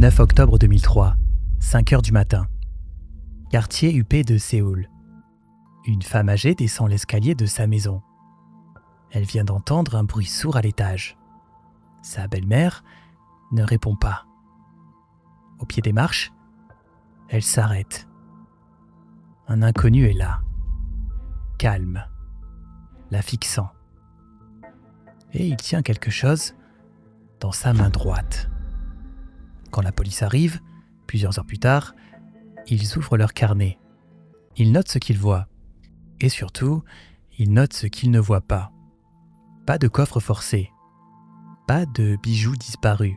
9 octobre 2003, 5 heures du matin. Quartier huppé de Séoul. Une femme âgée descend l'escalier de sa maison. Elle vient d'entendre un bruit sourd à l'étage. Sa belle-mère ne répond pas. Au pied des marches, elle s'arrête. Un inconnu est là, calme, la fixant. Et il tient quelque chose dans sa main droite. Quand la police arrive, plusieurs heures plus tard, ils ouvrent leur carnet. Ils notent ce qu'ils voient. Et surtout, ils notent ce qu'ils ne voient pas. Pas de coffre forcé. Pas de bijoux disparus.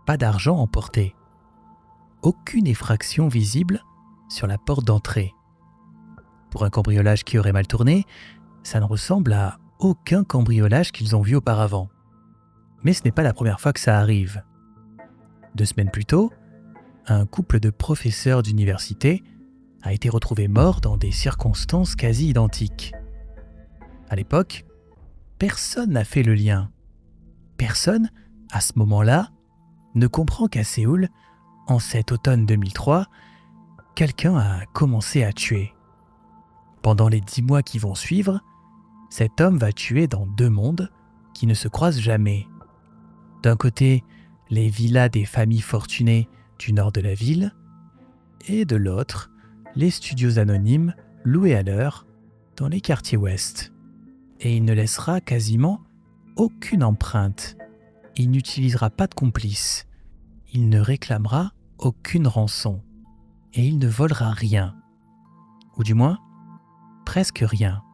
Pas d'argent emporté. Aucune effraction visible sur la porte d'entrée. Pour un cambriolage qui aurait mal tourné, ça ne ressemble à aucun cambriolage qu'ils ont vu auparavant. Mais ce n'est pas la première fois que ça arrive. 2 semaines plus tôt, un couple de professeurs d'université a été retrouvé mort dans des circonstances quasi identiques. À l'époque, personne n'a fait le lien. Personne, à ce moment-là, ne comprend qu'à Séoul, en cet automne 2003, quelqu'un a commencé à tuer. Pendant les 10 mois qui vont suivre, cet homme va tuer dans 2 mondes qui ne se croisent jamais. D'un côté, les villas des familles fortunées du nord de la ville, et de l'autre, les studios anonymes loués à l'heure dans les quartiers ouest. Et il ne laissera quasiment aucune empreinte. Il n'utilisera pas de complice. Il ne réclamera aucune rançon. Et il ne volera rien. Ou du moins, presque rien.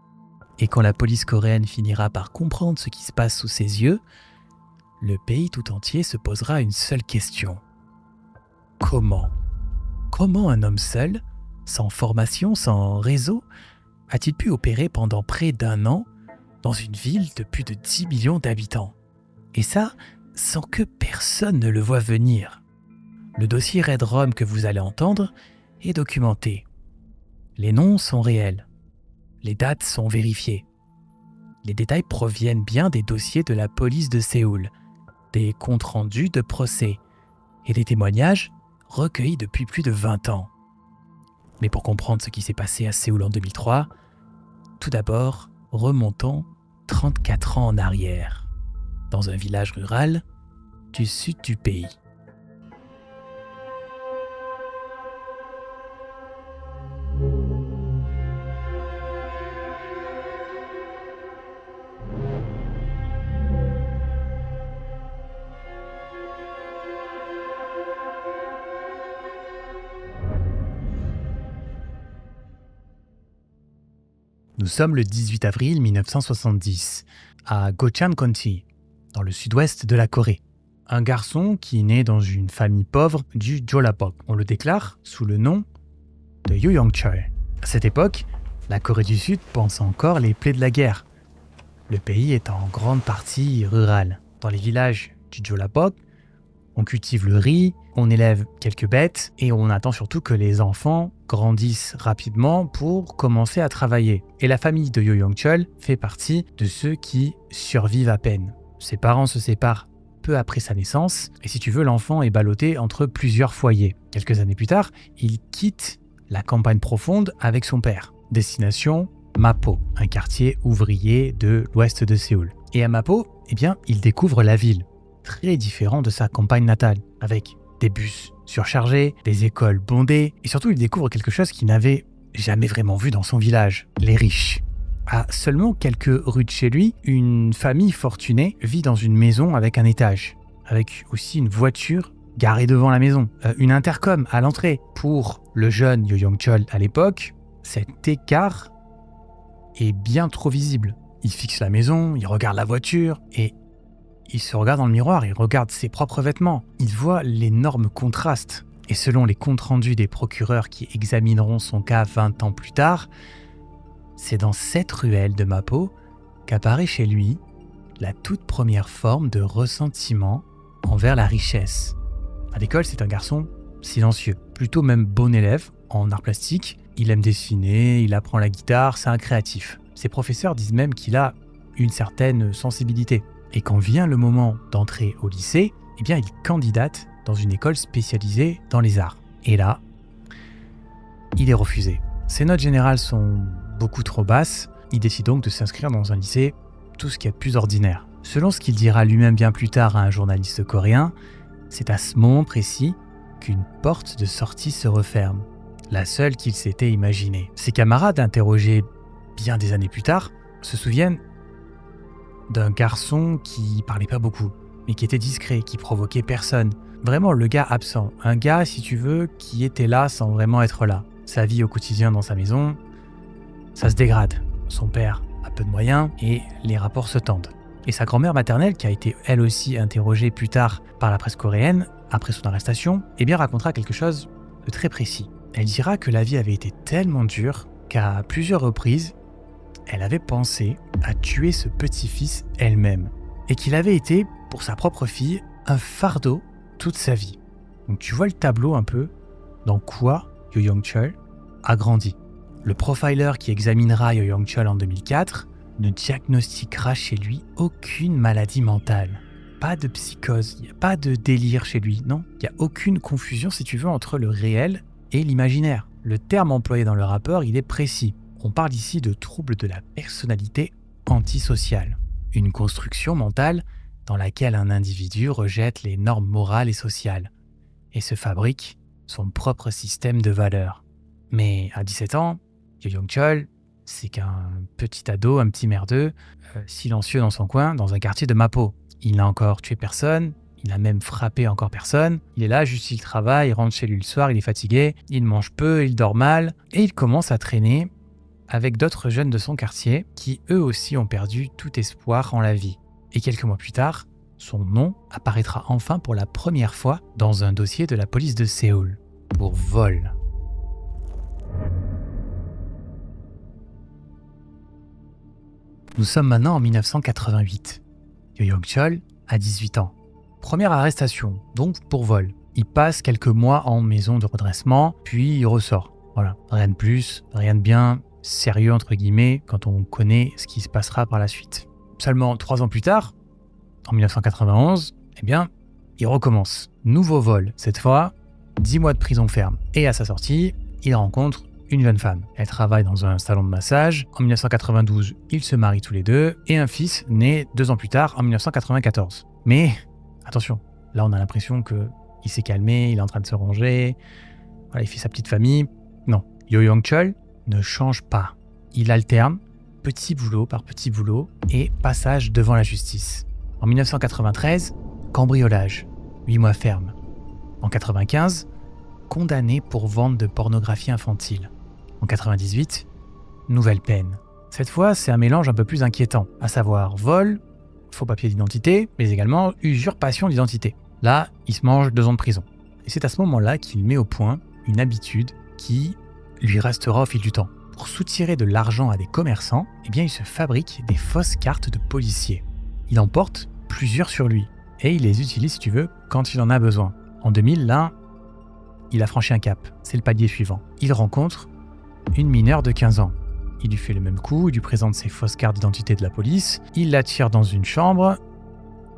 Et quand la police coréenne finira par comprendre ce qui se passe sous ses yeux, le pays tout entier se posera une seule question. Comment un homme seul, sans formation, sans réseau, a-t-il pu opérer pendant près d'1 an dans une ville de plus de 10 millions d'habitants? Et ça, sans que personne ne le voie venir. Le dossier Red Rum que vous allez entendre est documenté. Les noms sont réels. Les dates sont vérifiées. Les détails proviennent bien des dossiers de la police de Séoul, des comptes rendus de procès et des témoignages recueillis depuis plus de 20 ans. Mais pour comprendre ce qui s'est passé à Séoul en 2003, tout d'abord, remontons 34 ans en arrière, dans un village rural du sud du pays. Nous sommes le 18 avril 1970, à Gocheon County, dans le sud-ouest de la Corée. Un garçon qui naît dans une famille pauvre du Jeollabuk. On le déclare sous le nom de Yoo Young-chol. À cette époque, la Corée du Sud pense encore les plaies de la guerre. Le pays est en grande partie rural. Dans les villages du Jeollabuk, on cultive le riz, on élève quelques bêtes et on attend surtout que les enfants grandissent rapidement pour commencer à travailler. Et la famille de Yoo Young-chol fait partie de ceux qui survivent à peine. Ses parents se séparent peu après sa naissance et si tu veux, l'enfant est ballotté entre plusieurs foyers. Quelques années plus tard, il quitte la campagne profonde avec son père. Destination Mapo, un quartier ouvrier de l'ouest de Séoul. Et à Mapo, il découvre la ville, très différent de sa campagne natale, avec des bus surchargés, des écoles bondées, et surtout il découvre quelque chose qu'il n'avait jamais vraiment vu dans son village, les riches. À seulement quelques rues de chez lui, une famille fortunée vit dans une maison avec un étage, avec aussi une voiture garée devant la maison, une intercom à l'entrée. Pour le jeune Yoo Young-chol à l'époque, cet écart est bien trop visible. Il fixe la maison, il regarde la voiture et il se regarde dans le miroir, il regarde ses propres vêtements. Il voit l'énorme contraste. Et selon les comptes rendus des procureurs qui examineront son cas 20 ans plus tard, c'est dans cette ruelle de Mapo qu'apparaît chez lui la toute première forme de ressentiment envers la richesse. À l'école, c'est un garçon silencieux, plutôt même bon élève en arts plastiques. Il aime dessiner, il apprend la guitare, c'est un créatif. Ses professeurs disent même qu'il a une certaine sensibilité. Et quand vient le moment d'entrer au lycée, il candidate dans une école spécialisée dans les arts. Et là, il est refusé. Ses notes générales sont beaucoup trop basses. Il décide donc de s'inscrire dans un lycée tout ce qu'il y a de plus ordinaire. Selon ce qu'il dira lui-même bien plus tard à un journaliste coréen, c'est à ce moment précis qu'une porte de sortie se referme, la seule qu'il s'était imaginée. Ses camarades, interrogés bien des années plus tard, se souviennent d'un garçon qui parlait pas beaucoup, mais qui était discret, qui provoquait personne. Vraiment le gars absent, un gars, si tu veux, qui était là sans vraiment être là. Sa vie au quotidien dans sa maison, ça se dégrade. Son père a peu de moyens et les rapports se tendent. Et sa grand-mère maternelle, qui a été elle aussi interrogée plus tard par la presse coréenne, après son arrestation, racontera quelque chose de très précis. Elle dira que la vie avait été tellement dure qu'à plusieurs reprises, elle avait pensé à tuer ce petit-fils elle-même. Et qu'il avait été, pour sa propre fille, un fardeau toute sa vie. Donc tu vois le tableau un peu dans quoi Yo Young-chul a grandi. Le profiler qui examinera Yo Young-chul en 2004 ne diagnostiquera chez lui aucune maladie mentale. Pas de psychose, il n'y a pas de délire chez lui, non. Il n'y a aucune confusion, si tu veux, entre le réel et l'imaginaire. Le terme employé dans le rapport, il est précis. On parle ici de troubles de la personnalité antisociale. Une construction mentale dans laquelle un individu rejette les normes morales et sociales et se fabrique son propre système de valeurs. Mais à 17 ans, Yo Young-chul, c'est qu'un petit ado, un petit merdeux, silencieux dans son coin, dans un quartier de Mapo. Il n'a encore tué personne, il n'a même frappé encore personne. Il est là, juste il travaille, il rentre chez lui le soir, il est fatigué, il mange peu, il dort mal, et il commence à traîner avec d'autres jeunes de son quartier qui eux aussi ont perdu tout espoir en la vie. Et quelques mois plus tard, son nom apparaîtra enfin pour la première fois dans un dossier de la police de Séoul, pour vol. Nous sommes maintenant en 1988. Yo Young-chul a 18 ans. Première arrestation, donc pour vol. Il passe quelques mois en maison de redressement, puis il ressort. Voilà, rien de plus, rien de bien, sérieux entre guillemets, quand on connaît ce qui se passera par la suite. Seulement 3 ans plus tard, en 1991, il recommence. Nouveau vol, cette fois, 10 mois de prison ferme. Et à sa sortie, il rencontre une jeune femme. Elle travaille dans un salon de massage. En 1992, ils se marient tous les deux et un fils naît 2 ans plus tard, en 1994. Mais, attention, là on a l'impression qu'il s'est calmé, il est en train de se ranger, voilà, il fait sa petite famille. Non, Yo Young-chul ne change pas. Il alterne petit boulot par petit boulot et passage devant la justice. En 1993, cambriolage, 8 mois ferme. En 1995, condamné pour vente de pornographie infantile. En 1998, nouvelle peine. Cette fois, c'est un mélange un peu plus inquiétant, à savoir vol, faux papier d'identité, mais également usurpation d'identité. Là, il se mange 2 ans de prison. Et c'est à ce moment-là qu'il met au point une habitude qui lui restera au fil du temps. Pour soutirer de l'argent à des commerçants, il se fabrique des fausses cartes de policier. Il en porte plusieurs sur lui, et il les utilise, si tu veux, quand il en a besoin. En 2000, là, il a franchi un cap. C'est le palier suivant. Il rencontre une mineure de 15 ans. Il lui fait le même coup, il lui présente ses fausses cartes d'identité de la police, il l'attire dans une chambre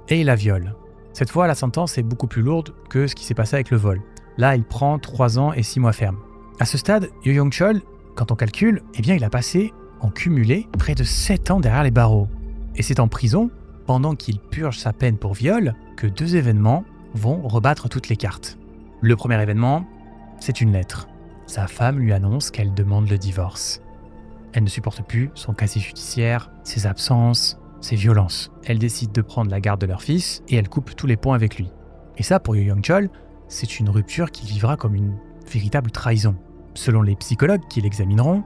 et il la viole. Cette fois, la sentence est beaucoup plus lourde que ce qui s'est passé avec le vol. Là, il prend 3 ans et 6 mois ferme. À ce stade, Yo Young-chul, quand on calcule, il a passé, en cumulé, près de 7 ans derrière les barreaux. Et c'est en prison, pendant qu'il purge sa peine pour viol, que 2 événements vont rebattre toutes les cartes. Le premier événement, c'est une lettre. Sa femme lui annonce qu'elle demande le divorce. Elle ne supporte plus son casier judiciaire, ses absences, ses violences. Elle décide de prendre la garde de leur fils et elle coupe tous les ponts avec lui. Et ça, pour Yo Young-chul, c'est une rupture qu'il vivra comme une véritable trahison. Selon les psychologues qui l'examineront,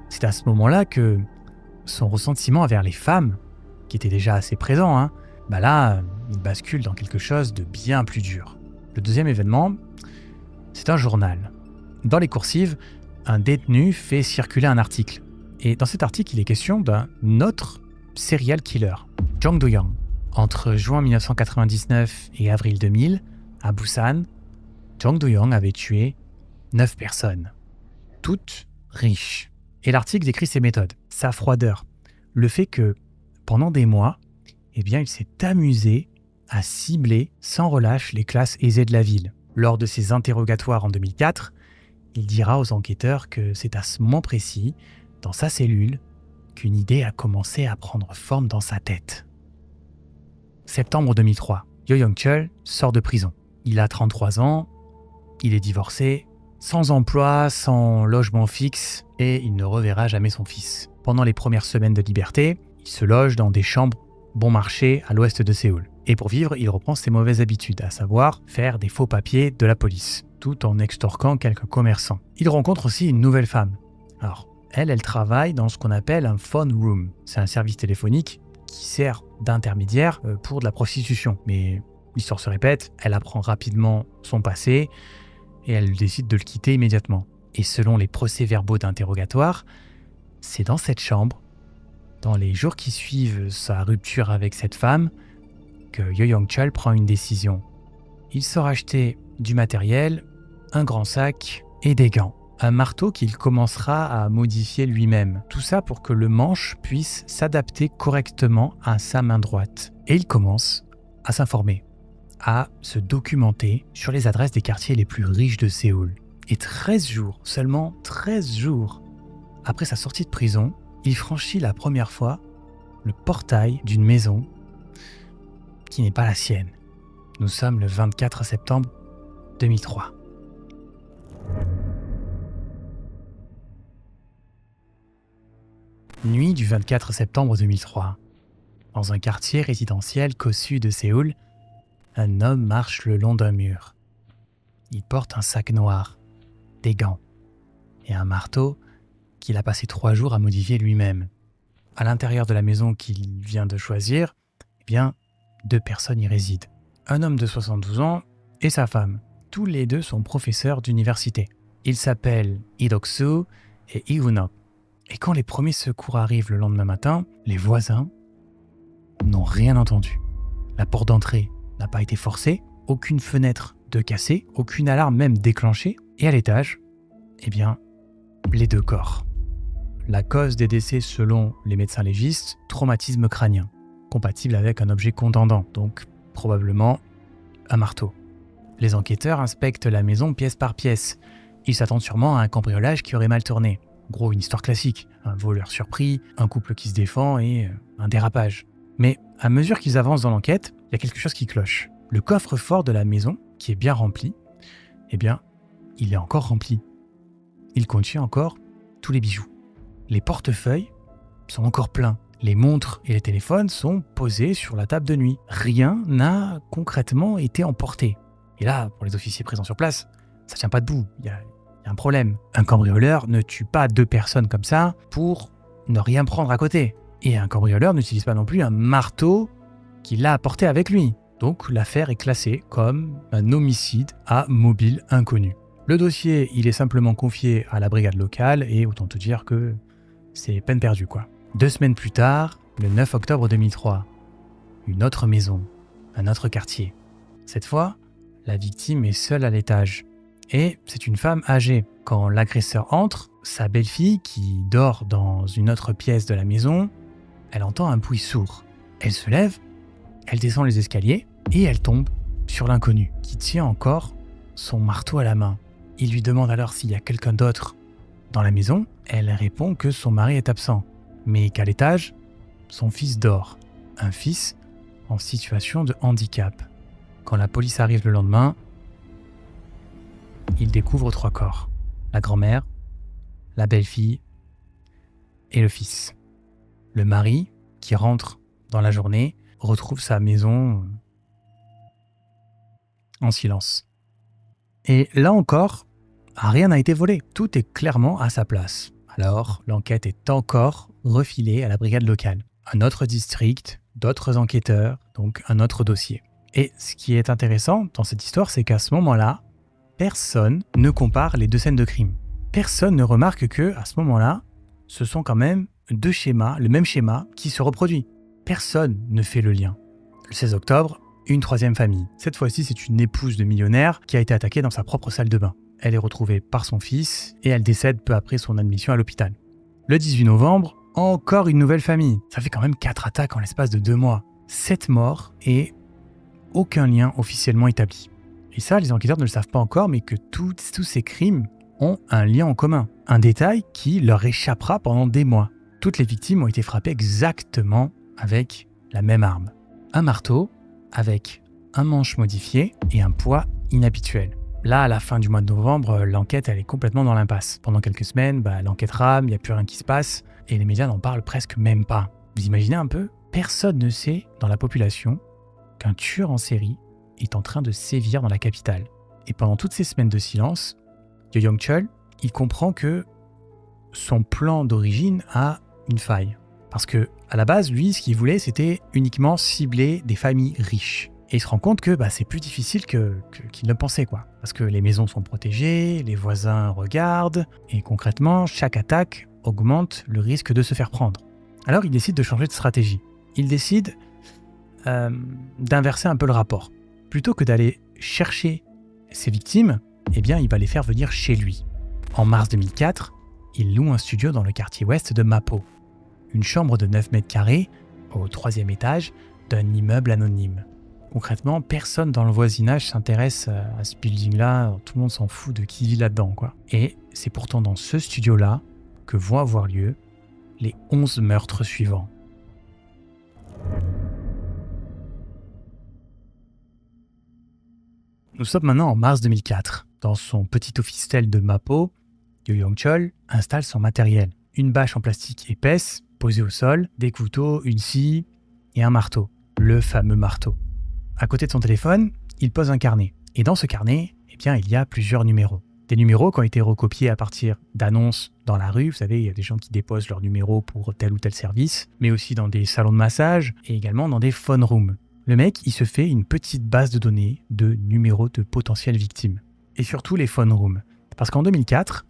c'est à ce moment-là que son ressentiment envers les femmes, qui était déjà assez présent, là, il bascule dans quelque chose de bien plus dur. Le deuxième événement, c'est un journal. Dans les coursives, un détenu fait circuler un article. Et dans cet article, il est question d'un autre serial killer, Jang Do-young. Entre juin 1999 et avril 2000, à Busan, Jang Do-young avait tué 9 personnes, toutes riches. Et l'article décrit ses méthodes, sa froideur, le fait que pendant des mois, il s'est amusé à cibler sans relâche les classes aisées de la ville. Lors de ses interrogatoires en 2004, il dira aux enquêteurs que c'est à ce moment précis, dans sa cellule, qu'une idée a commencé à prendre forme dans sa tête. Septembre 2003, Yo Young-chul sort de prison. Il a 33 ans, il est divorcé, sans emploi, sans logement fixe, et il ne reverra jamais son fils. Pendant les premières semaines de liberté, il se loge dans des chambres bon marché à l'ouest de Séoul. Et pour vivre, il reprend ses mauvaises habitudes, à savoir faire des faux papiers de la police, tout en extorquant quelques commerçants. Il rencontre aussi une nouvelle femme. Alors, elle travaille dans ce qu'on appelle un phone room. C'est un service téléphonique qui sert d'intermédiaire pour de la prostitution. Mais l'histoire se répète, elle apprend rapidement son passé et elle décide de le quitter immédiatement. Et selon les procès-verbaux d'interrogatoire, c'est dans cette chambre, dans les jours qui suivent sa rupture avec cette femme, que Yo Young-chul prend une décision. Il sort acheter du matériel, un grand sac et des gants. Un marteau qu'il commencera à modifier lui-même. Tout ça pour que le manche puisse s'adapter correctement à sa main droite. Et il commence à s'informer, à se documenter sur les adresses des quartiers les plus riches de Séoul. Et 13 jours, seulement 13 jours, après sa sortie de prison, il franchit la première fois le portail d'une maison qui n'est pas la sienne. Nous sommes le 24 septembre 2003. Nuit du 24 septembre 2003. Dans un quartier résidentiel cossu de Séoul, un homme marche le long d'un mur. Il porte un sac noir, des gants et un marteau qu'il a passé 3 jours à modifier lui-même. À l'intérieur de la maison qu'il vient de choisir, 2 personnes y résident. Un homme de 72 ans et sa femme. Tous les 2 sont professeurs d'université. Ils s'appellent Lee Dok-soo et Lee Hoon-ok. Et quand les premiers secours arrivent le lendemain matin, les voisins n'ont rien entendu. La porte d'entrée n'a pas été forcée, aucune fenêtre de cassée, aucune alarme même déclenchée. Et à l'étage, les 2 corps. La cause des décès selon les médecins légistes, traumatisme crânien, compatible avec un objet contendant, donc probablement un marteau. Les enquêteurs inspectent la maison pièce par pièce. Ils s'attendent sûrement à un cambriolage qui aurait mal tourné. Gros, une histoire classique, un voleur surpris, un couple qui se défend et un dérapage. Mais à mesure qu'ils avancent dans l'enquête, il y a quelque chose qui cloche. Le coffre-fort de la maison, qui est bien rempli, il est encore rempli. Il contient encore tous les bijoux. Les portefeuilles sont encore pleins. Les montres et les téléphones sont posés sur la table de nuit. Rien n'a concrètement été emporté. Et là, pour les officiers présents sur place, ça tient pas debout. Il y a un problème. Un cambrioleur ne tue pas 2 personnes comme ça pour ne rien prendre à côté. Et un cambrioleur n'utilise pas non plus un marteau qu'il a apporté avec lui. Donc l'affaire est classée comme un homicide à mobile inconnu. Le dossier, il est simplement confié à la brigade locale et autant te dire que c'est peine perdue quoi. 2 semaines plus tard, le 9 octobre 2003, une autre maison, un autre quartier. Cette fois, la victime est seule à l'étage. Et c'est une femme âgée. Quand l'agresseur entre, sa belle-fille, qui dort dans une autre pièce de la maison, elle entend un bruit sourd. Elle se lève, elle descend les escaliers et elle tombe sur l'inconnu, qui tient encore son marteau à la main. Il lui demande alors s'il y a quelqu'un d'autre dans la maison. Elle répond que son mari est absent, mais qu'à l'étage, son fils dort. Un fils en situation de handicap. Quand la police arrive le lendemain, il découvre 3 corps. La grand-mère, la belle-fille et le fils. Le mari, qui rentre dans la journée, retrouve sa maison en silence. Et là encore, rien n'a été volé. Tout est clairement à sa place. Alors, l'enquête est encore refilée à la brigade locale. Un autre district, d'autres enquêteurs, donc un autre dossier. Et ce qui est intéressant dans cette histoire, c'est qu'à ce moment-là, personne ne compare les 2 scènes de crime. Personne ne remarque que, à ce moment-là, ce sont quand même 2 schémas, le même schéma qui se reproduit. Personne ne fait le lien. Le 16 octobre, une 3e famille. Cette fois-ci, c'est une épouse de millionnaire qui a été attaquée dans sa propre salle de bain. Elle est retrouvée par son fils et elle décède peu après son admission à l'hôpital. Le 18 novembre, encore une nouvelle famille. Ça fait quand même 4 attaques en l'espace de 2 mois. 7 morts et aucun lien officiellement établi. Et ça, les enquêteurs ne le savent pas encore, mais que tous ces crimes ont un lien en commun. Un détail qui leur échappera pendant des mois. Toutes les victimes ont été frappées exactement avec la même arme. Un marteau avec un manche modifié et un poids inhabituel. Là, à la fin du mois de novembre, l'enquête elle est complètement dans l'impasse. Pendant quelques semaines, l'enquête rame, il n'y a plus rien qui se passe, et les médias n'en parlent presque même pas. Vous imaginez un peu ? Personne ne sait dans la population qu'un tueur en série est en train de sévir dans la capitale. Et pendant toutes ces semaines de silence, Yo Yong-chol, il comprend que son plan d'origine a une faille. Parce que, à la base, lui, ce qu'il voulait, c'était uniquement cibler des familles riches. Et il se rend compte que c'est plus difficile qu'il ne pensait, quoi. Parce que les maisons sont protégées, les voisins regardent, et concrètement, chaque attaque augmente le risque de se faire prendre. Alors il décide de changer de stratégie. Il décide d'inverser un peu le rapport. Plutôt que d'aller chercher ses victimes, il va les faire venir chez lui. En mars 2004, il loue un studio dans le quartier ouest de Mapo. Une chambre de 9 mètres carrés, au 3e étage, d'un immeuble anonyme. Concrètement, personne dans le voisinage s'intéresse à ce building-là, tout le monde s'en fout de qui vit là-dedans, quoi. Et c'est pourtant dans ce studio-là que vont avoir lieu les 11 meurtres suivants. Nous sommes maintenant en mars 2004. Dans son petit office-tel de Mapo, Yo Yong-chol installe son matériel. Une bâche en plastique épaisse, posée au sol, des couteaux, une scie et un marteau. Le fameux marteau. À côté de son téléphone, il pose un carnet. Et dans ce carnet, il y a plusieurs numéros. Des numéros qui ont été recopiés à partir d'annonces dans la rue. Vous savez, il y a des gens qui déposent leurs numéros pour tel ou tel service, mais aussi dans des salons de massage et également dans des phone rooms. Le mec, il se fait une petite base de données de numéros de potentielles victimes. Et surtout les phone rooms. Parce qu'en 2004,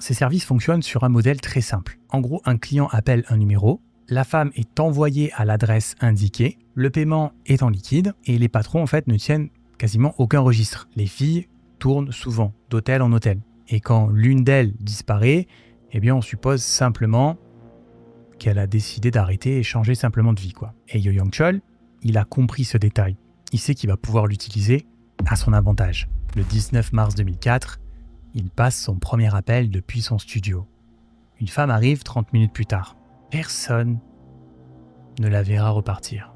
ces services fonctionnent sur un modèle très simple. En gros, un client appelle un numéro, la femme est envoyée à l'adresse indiquée, le paiement est en liquide et les patrons ne tiennent quasiment aucun registre. Les filles tournent souvent d'hôtel en hôtel. Et quand l'une d'elles disparaît, on suppose simplement qu'elle a décidé d'arrêter et changer simplement de vie, quoi. Et Yo Yong-chol, il a compris ce détail. Il sait qu'il va pouvoir l'utiliser à son avantage. Le 19 mars 2004, il passe son premier appel depuis son studio. Une femme arrive 30 minutes plus tard. Personne ne la verra repartir.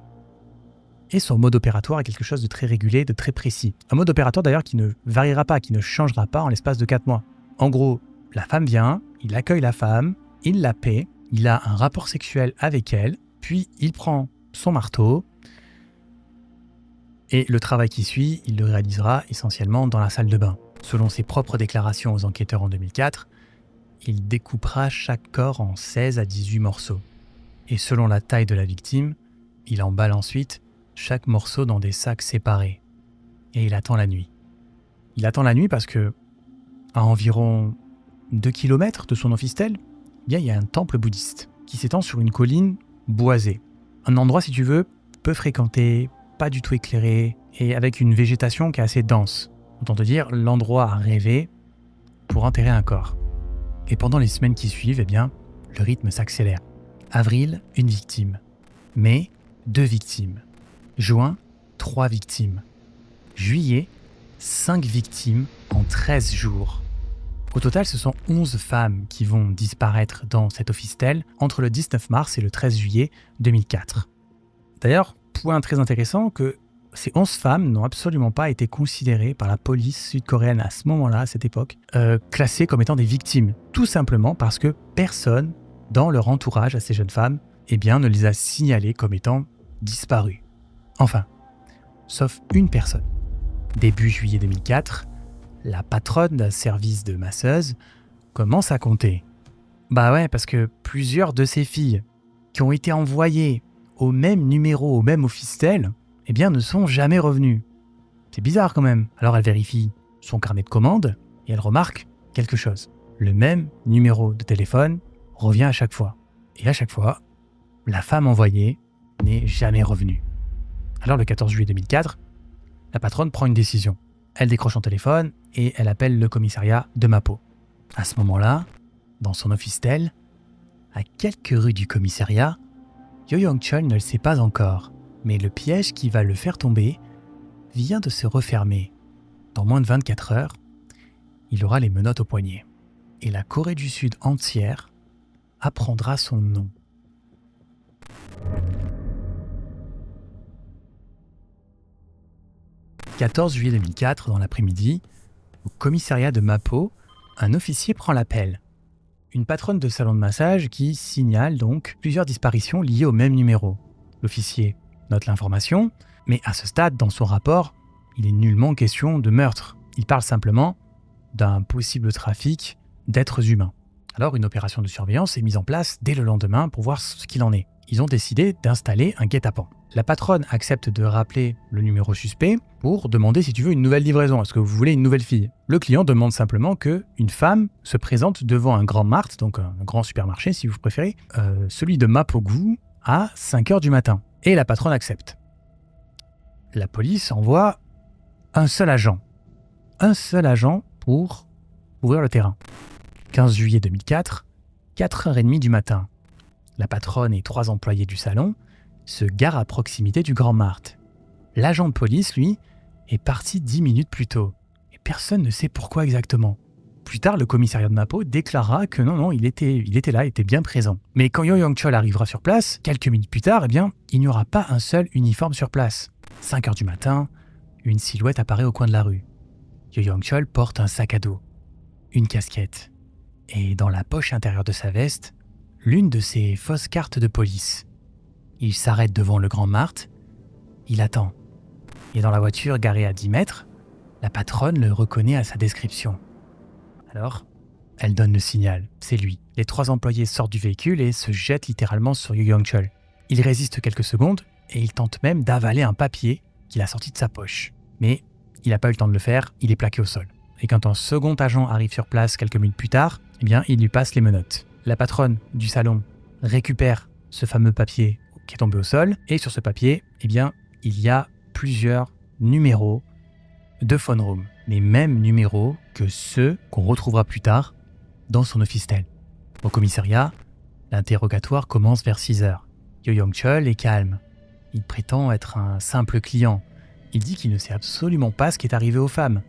Et son mode opératoire est quelque chose de très régulier, de très précis. Un mode opératoire d'ailleurs qui ne variera pas, qui ne changera pas en l'espace de 4 mois. En gros, la femme vient, il accueille la femme, il la paie, il a un rapport sexuel avec elle, puis il prend son marteau, et le travail qui suit, il le réalisera essentiellement dans la salle de bain. Selon ses propres déclarations aux enquêteurs en 2004, il découpera chaque corps en 16 à 18 morceaux. Et selon la taille de la victime, il emballe ensuite chaque morceau dans des sacs séparés. Et il attend la nuit. Il attend la nuit parce que, à environ 2 km de son office-tel, il y a un temple bouddhiste qui s'étend sur une colline boisée. Un endroit, si tu veux, peu fréquenté, pas du tout éclairé, et avec une végétation qui est assez dense. Autant te dire, l'endroit à rêver pour enterrer un corps. Et pendant les semaines qui suivent, le rythme s'accélère. Avril, 1 victime. Mai, 2 victimes. Juin, 3 victimes. Juillet, 5 victimes en 13 jours. Au total, ce sont 11 femmes qui vont disparaître dans cet office-tel entre le 19 mars et le 13 juillet 2004. D'ailleurs, point très intéressant que ces 11 femmes n'ont absolument pas été considérées par la police sud-coréenne à ce moment-là, à cette époque, classées comme étant des victimes. Tout simplement parce que personne dans leur entourage à ces jeunes femmes ne les a signalées comme étant disparues. Enfin, sauf une personne. Début juillet 2004, la patronne d'un service de masseuse commence à compter. Parce que plusieurs de ces filles qui ont été envoyées au même numéro, au même office-tel, ne sont jamais revenues. C'est bizarre quand même. Alors elle vérifie son carnet de commandes et elle remarque quelque chose. Le même numéro de téléphone revient à chaque fois. Et à chaque fois, la femme envoyée n'est jamais revenue. Alors le 14 juillet 2004, la patronne prend une décision. Elle décroche son téléphone et elle appelle le commissariat de Mapo. À ce moment-là, dans son office-tel, à quelques rues du commissariat, Yo Yong-chol ne le sait pas encore, mais le piège qui va le faire tomber vient de se refermer. Dans moins de 24 heures, il aura les menottes au poignet. Et la Corée du Sud entière apprendra son nom. « 14 juillet 2004, dans l'après-midi, au commissariat de Mapo, un officier prend l'appel. Une patronne de salon de massage qui signale donc plusieurs disparitions liées au même numéro. L'officier note l'information, mais à ce stade, dans son rapport, il est nullement question de meurtre. Il parle simplement d'un possible trafic d'êtres humains. Alors une opération de surveillance est mise en place dès le lendemain pour voir ce qu'il en est. Ils ont décidé d'installer un guet-apens. La patronne accepte de rappeler le numéro suspect pour demander si tu veux une nouvelle livraison. Est-ce que vous voulez une nouvelle fille ? Le client demande simplement qu'une femme se présente devant un grand mart, donc un grand supermarché si vous préférez, celui de Mapogu, à 5h du matin. Et la patronne accepte. La police envoie un seul agent pour ouvrir le terrain. 15 juillet 2004, 4h30 du matin. La patronne et 3 employés du salon se garent à proximité du Grand Mart. L'agent de police, lui, est parti 10 minutes plus tôt. Et personne ne sait pourquoi exactement. Plus tard, le commissariat de Mapo déclara que non, il était là, il était bien présent. Mais quand Yo Young-chol arrivera sur place, quelques minutes plus tard, il n'y aura pas un seul uniforme sur place. 5h du matin, une silhouette apparaît au coin de la rue. Yo Young-chol porte un sac à dos, une casquette, et dans la poche intérieure de sa veste, l'une de ses fausses cartes de police. Il s'arrête devant le Grand Mart, il attend. Et dans la voiture garée à 10 mètres, la patronne le reconnaît à sa description. Alors, elle donne le signal, c'est lui. Les 3 employés sortent du véhicule et se jettent littéralement sur Yo Young-chol. Il résiste quelques secondes et il tente même d'avaler un papier qu'il a sorti de sa poche. Mais il n'a pas eu le temps de le faire, il est plaqué au sol. Et quand un second agent arrive sur place quelques minutes plus tard, il lui passe les menottes. La patronne du salon récupère ce fameux papier qui est tombé au sol, et sur ce papier, il y a plusieurs numéros de phone room. Les mêmes numéros que ceux qu'on retrouvera plus tard dans son office-tel. Au commissariat, l'interrogatoire commence vers 6h. Yo Young-chol est calme. Il prétend être un simple client. Il dit qu'il ne sait absolument pas ce qui est arrivé aux femmes.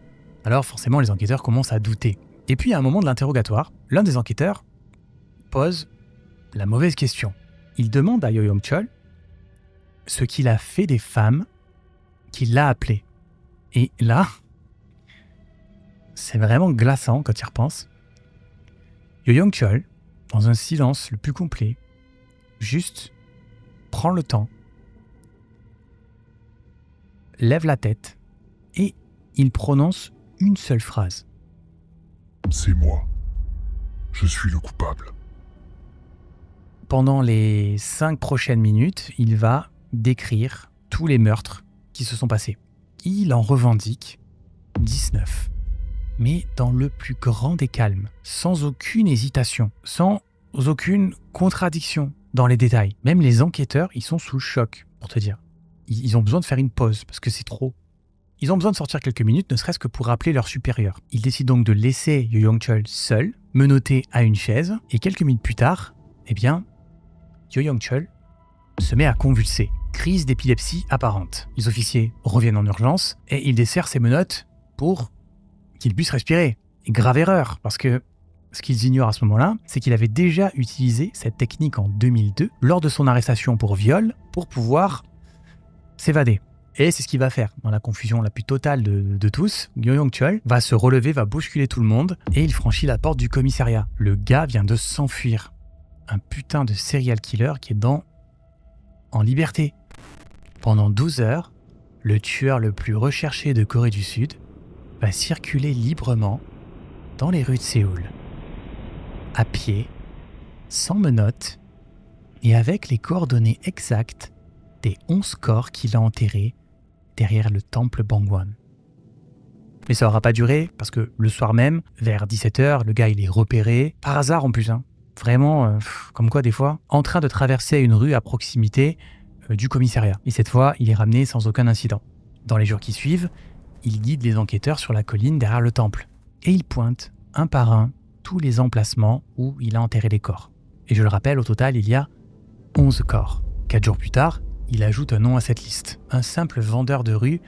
Alors forcément, les enquêteurs commencent à douter. Et puis à un moment de l'interrogatoire, l'un des enquêteurs pose la mauvaise question. Il demande à Yo Young-chol ce qu'il a fait des femmes qu'il l'a appelées. Et là, c'est vraiment glaçant quand il repense. Yo Young-chol, dans un silence le plus complet, juste prend le temps, lève la tête et il prononce une seule phrase. C'est moi. Je suis le coupable. Pendant les 5 prochaines minutes, il va décrire tous les meurtres qui se sont passés. Il en revendique 19. Mais dans le plus grand des calmes, sans aucune hésitation, sans aucune contradiction dans les détails. Même les enquêteurs, ils sont sous le choc, pour te dire. Ils ont besoin de faire une pause, parce que c'est trop. Ils ont besoin de sortir quelques minutes, ne serait-ce que pour rappeler leur supérieur. Ils décident donc de laisser Yo Young-chol seul, menotté à une chaise, et quelques minutes plus tard, Yo Young-chol se met à convulser. Crise d'épilepsie apparente. Les officiers reviennent en urgence, et ils desserrent ses menottes pour qu'il puisse respirer. Et grave erreur, parce que ce qu'ils ignorent à ce moment-là, c'est qu'il avait déjà utilisé cette technique en 2002, lors de son arrestation pour viol, pour pouvoir s'évader. Et c'est ce qu'il va faire. Dans la confusion la plus totale de tous, Yo Young-chol va se relever, va bousculer tout le monde, et il franchit la porte du commissariat. Le gars vient de s'enfuir. Un putain de serial killer qui est en liberté. Pendant 12 heures, le tueur le plus recherché de Corée du Sud va circuler librement dans les rues de Séoul. À pied, sans menottes, et avec les coordonnées exactes des 11 corps qu'il a enterrés derrière le temple Bangwon. Mais ça n'aura pas duré, parce que le soir même, vers 17h, le gars il est repéré, par hasard en plus, vraiment, comme quoi des fois, en train de traverser une rue à proximité du commissariat. Et cette fois, il est ramené sans aucun incident. Dans les jours qui suivent, il guide les enquêteurs sur la colline derrière le temple. Et il pointe, un par un, tous les emplacements où il a enterré les corps. Et je le rappelle, au total, il y a 11 corps. 4 jours plus tard, il ajoute un nom à cette liste. Un simple vendeur de rue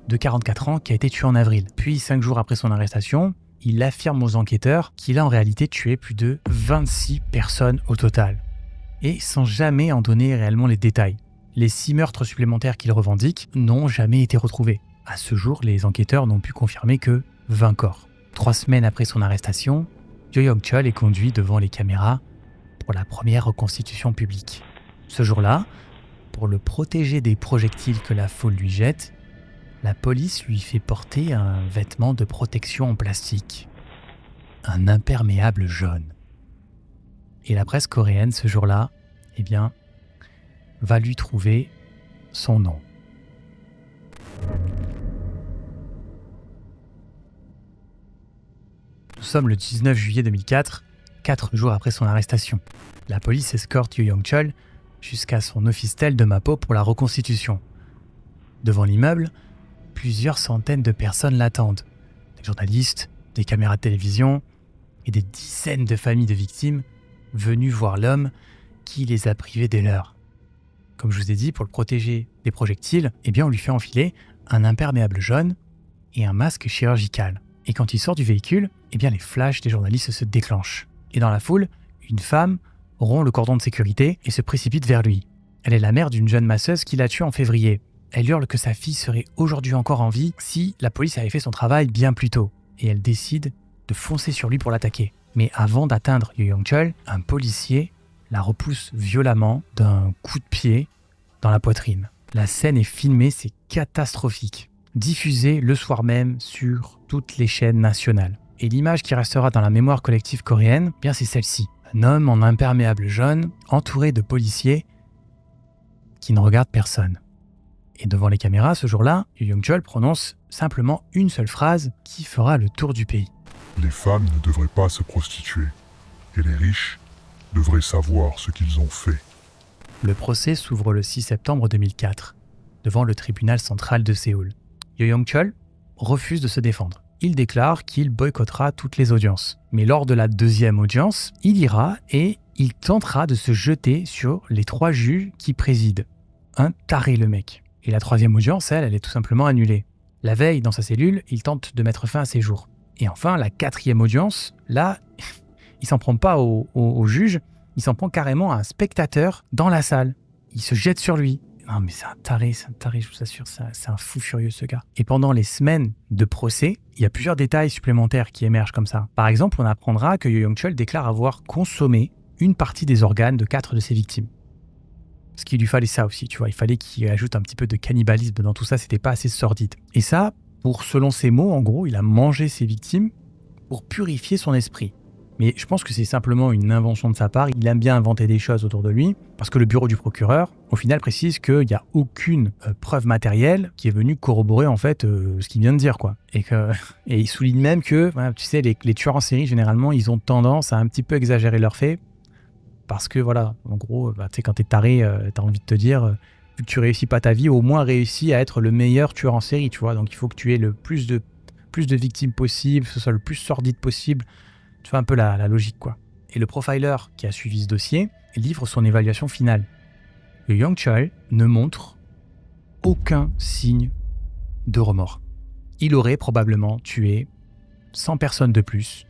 de 44 ans qui a été tué en avril. Puis 5 jours après son arrestation, il affirme aux enquêteurs qu'il a en réalité tué plus de 26 personnes au total. Et sans jamais en donner réellement les détails. Les 6 meurtres supplémentaires qu'il revendique n'ont jamais été retrouvés. À ce jour, les enquêteurs n'ont pu confirmer que 20 corps. 3 semaines après son arrestation, Jo-Yong Chol est conduit devant les caméras pour la première reconstitution publique. Ce jour-là, pour le protéger des projectiles que la foule lui jette, la police lui fait porter un vêtement de protection en plastique, un imperméable jaune. Et la presse coréenne, ce jour-là, va lui trouver son nom. Nous sommes le 19 juillet 2004, 4 jours après son arrestation. La police escorte Jo-Yong Chol jusqu'à son office-tel de Mapo pour la reconstitution. Devant l'immeuble, plusieurs centaines de personnes l'attendent. Des journalistes, des caméras de télévision et des dizaines de familles de victimes venues voir l'homme qui les a privés des leurs. Comme je vous ai dit, pour le protéger des projectiles, on lui fait enfiler un imperméable jaune et un masque chirurgical. Et quand il sort du véhicule, les flashs des journalistes se déclenchent. Et dans la foule, une femme rompt le cordon de sécurité et se précipite vers lui. Elle est la mère d'une jeune masseuse qui l'a tuée en février. Elle hurle que sa fille serait aujourd'hui encore en vie si la police avait fait son travail bien plus tôt. Et elle décide de foncer sur lui pour l'attaquer. Mais avant d'atteindre Jo-Yong Chol, un policier la repousse violemment d'un coup de pied dans la poitrine. La scène est filmée, c'est catastrophique. Diffusée le soir même sur toutes les chaînes nationales. Et l'image qui restera dans la mémoire collective coréenne, c'est celle-ci. Un homme en imperméable jaune, entouré de policiers qui ne regardent personne. Et devant les caméras, ce jour-là, Jo-Yong Chol prononce simplement une seule phrase qui fera le tour du pays. Les femmes ne devraient pas se prostituer, et les riches devraient savoir ce qu'ils ont fait. Le procès s'ouvre le 6 septembre 2004, devant le tribunal central de Séoul. Jo-Yong Chol refuse de se défendre. Il déclare qu'il boycottera toutes les audiences. Mais lors de la deuxième audience, il ira et il tentera de se jeter sur les 3 juges qui président. Un taré le mec. Et la troisième audience, elle est tout simplement annulée. La veille, dans sa cellule, il tente de mettre fin à ses jours. Et enfin, la 4e audience, là, il s'en prend pas au juge, il s'en prend carrément à un spectateur dans la salle. Il se jette sur lui. Non mais c'est un taré, je vous assure, c'est un fou furieux ce gars. Et pendant les semaines de procès, il y a plusieurs détails supplémentaires qui émergent comme ça. Par exemple, on apprendra que Jo-Yong Chol déclare avoir consommé une partie des organes de 4 de ses victimes. Parce qu'il lui fallait ça aussi, tu vois, il fallait qu'il ajoute un petit peu de cannibalisme dans tout ça, c'était pas assez sordide. Et ça, selon ses mots, en gros, il a mangé ses victimes pour purifier son esprit. Mais je pense que c'est simplement une invention de sa part. Il aime bien inventer des choses autour de lui, parce que le bureau du procureur, au final, précise qu'il n'y a aucune preuve matérielle qui est venue corroborer en fait ce qu'il vient de dire, quoi. Et il souligne même que, tu sais, les tueurs en série, généralement, ils ont tendance à un petit peu exagérer leurs faits, parce que voilà, en gros, tu sais, quand t'es taré, t'as envie de te dire, vu que tu réussis pas ta vie, au moins réussis à être le meilleur tueur en série, tu vois. Donc il faut que tu aies le plus de victimes possible, que ce soit le plus sordide possible. Tu fais un peu la logique, quoi. Et le profiler qui a suivi ce dossier livre son évaluation finale. Jo-Yong Chol ne montre aucun signe de remords. Il aurait probablement tué 100 personnes de plus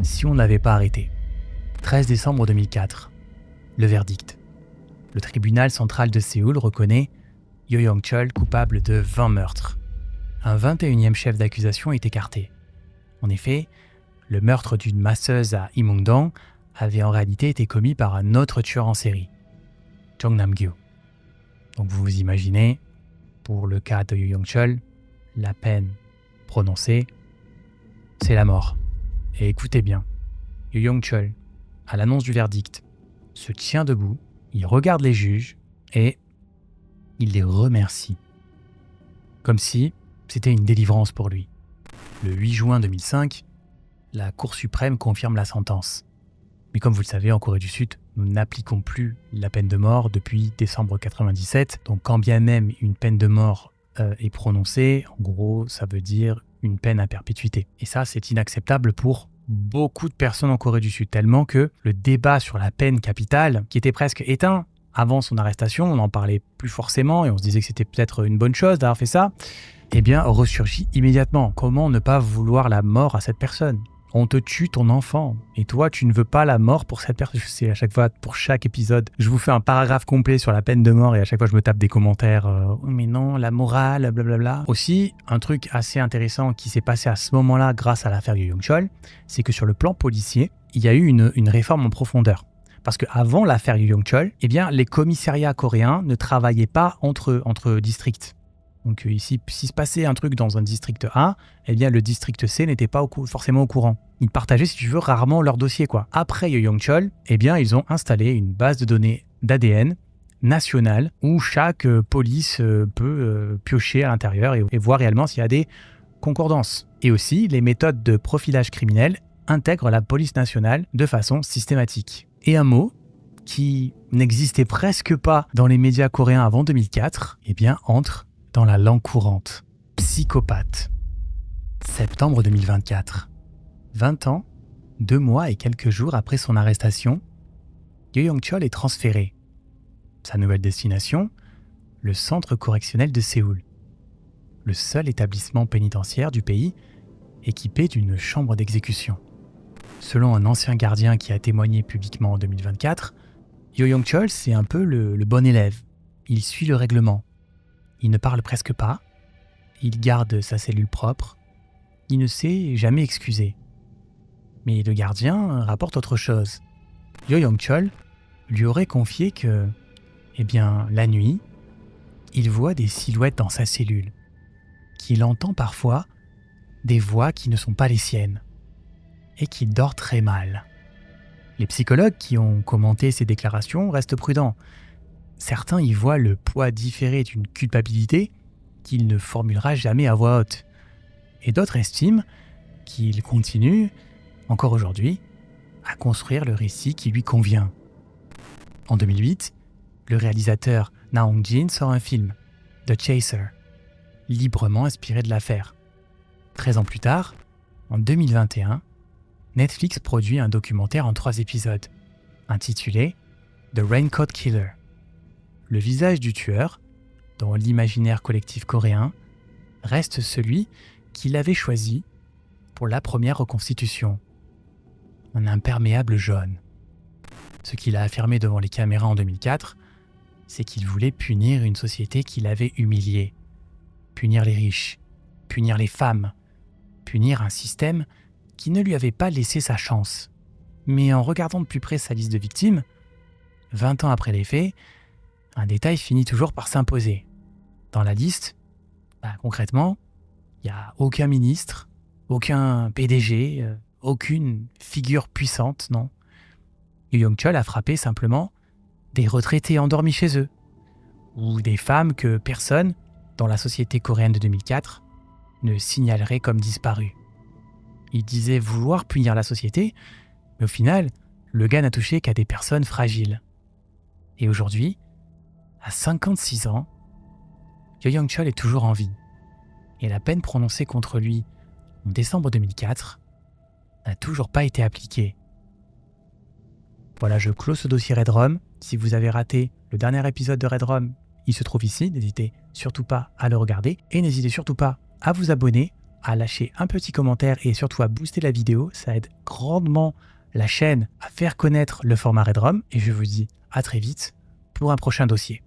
si on ne l'avait pas arrêté. 13 décembre 2004. Le verdict. Le tribunal central de Séoul reconnaît Jo-Yong Chol coupable de 20 meurtres. Un 21e chef d'accusation est écarté. En effet, le meurtre d'une masseuse à Imongdong avait en réalité été commis par un autre tueur en série, Jong Nam-gyu. Donc vous vous imaginez, pour le cas de Jo-Yong Chol, la peine prononcée, c'est la mort. Et écoutez bien, Jo-Yong Chol, à l'annonce du verdict, se tient debout, il regarde les juges et il les remercie. Comme si c'était une délivrance pour lui. Le 8 juin 2005, la Cour suprême confirme la sentence. Mais comme vous le savez, en Corée du Sud, nous n'appliquons plus la peine de mort depuis décembre 1997. Donc quand bien même une peine de mort est prononcée, en gros, ça veut dire une peine à perpétuité. Et ça, c'est inacceptable pour beaucoup de personnes en Corée du Sud, tellement que le débat sur la peine capitale, qui était presque éteint avant son arrestation, on n'en parlait plus forcément et on se disait que c'était peut-être une bonne chose d'avoir fait ça, eh bien, ressurgit immédiatement. Comment ne pas vouloir la mort à cette personne ? On te tue ton enfant et toi, tu ne veux pas la mort pour cette personne. Je sais, à chaque fois, pour chaque épisode, je vous fais un paragraphe complet sur la peine de mort et à chaque fois, je me tape des commentaires. Mais non, la morale, blablabla. Aussi, un truc assez intéressant qui s'est passé à ce moment-là grâce à l'affaire Yoo Young-chol, c'est que sur le plan policier, il y a eu une réforme en profondeur. Parce qu'avant l'affaire Yoo Young-chol, eh bien, les commissariats coréens ne travaillaient pas entre districts. Donc ici, s'il se passait un truc dans un district A, eh bien le district C n'était pas forcément au courant. Ils partageaient, si tu veux, rarement leur dossier, quoi. Après Yoo Young-chol, eh bien ils ont installé une base de données d'ADN nationale où chaque police peut piocher à l'intérieur et voir réellement s'il y a des concordances. Et aussi, les méthodes de profilage criminel intègrent la police nationale de façon systématique. Et un mot qui n'existait presque pas dans les médias coréens avant 2004, eh bien entre dans la langue courante. Psychopathe. Septembre 2024. 20 ans, 2 mois et quelques jours après son arrestation, Yoo Young-chol est transféré. Sa nouvelle destination, le centre correctionnel de Séoul. Le seul établissement pénitentiaire du pays équipé d'une chambre d'exécution. Selon un ancien gardien qui a témoigné publiquement en 2024, Yoo Young-chol, c'est un peu le bon élève. Il suit le règlement. Il ne parle presque pas, il garde sa cellule propre, il ne s'est jamais excusé. Mais le gardien rapporte autre chose. Yoo Young-chol lui aurait confié que, la nuit, il voit des silhouettes dans sa cellule, qu'il entend parfois des voix qui ne sont pas les siennes, et qu'il dort très mal. Les psychologues qui ont commenté ces déclarations restent prudents. Certains y voient le poids différé d'une culpabilité qu'il ne formulera jamais à voix haute. Et d'autres estiment qu'il continue, encore aujourd'hui, à construire le récit qui lui convient. En 2008, le réalisateur Na Hong-jin sort un film, The Chaser, librement inspiré de l'affaire. 13 ans plus tard, en 2021, Netflix produit un documentaire en 3 épisodes, intitulé The Raincoat Killer. Le visage du tueur, dans l'imaginaire collectif coréen, reste celui qu'il avait choisi pour la première reconstitution. Un imperméable jaune. Ce qu'il a affirmé devant les caméras en 2004, c'est qu'il voulait punir une société qui l'avait humilié. Punir les riches, punir les femmes, punir un système qui ne lui avait pas laissé sa chance. Mais en regardant de plus près sa liste de victimes, 20 ans après les faits, un détail finit toujours par s'imposer. Dans la liste, concrètement, il n'y a aucun ministre, aucun PDG, aucune figure puissante, non. Yoo Young-chol a frappé simplement des retraités endormis chez eux, ou des femmes que personne, dans la société coréenne de 2004, ne signalerait comme disparues. Il disait vouloir punir la société, mais au final, le gars n'a touché qu'à des personnes fragiles. Et aujourd'hui, à 56 ans, Yoo Young-chol est toujours en vie. Et la peine prononcée contre lui en décembre 2004 n'a toujours pas été appliquée. Voilà, je clôt ce dossier Red Rum. Si vous avez raté le dernier épisode de Red Rum, il se trouve ici. N'hésitez surtout pas à le regarder. Et n'hésitez surtout pas à vous abonner, à lâcher un petit commentaire et surtout à booster la vidéo. Ça aide grandement la chaîne à faire connaître le format Red Rum. Et je vous dis à très vite pour un prochain dossier.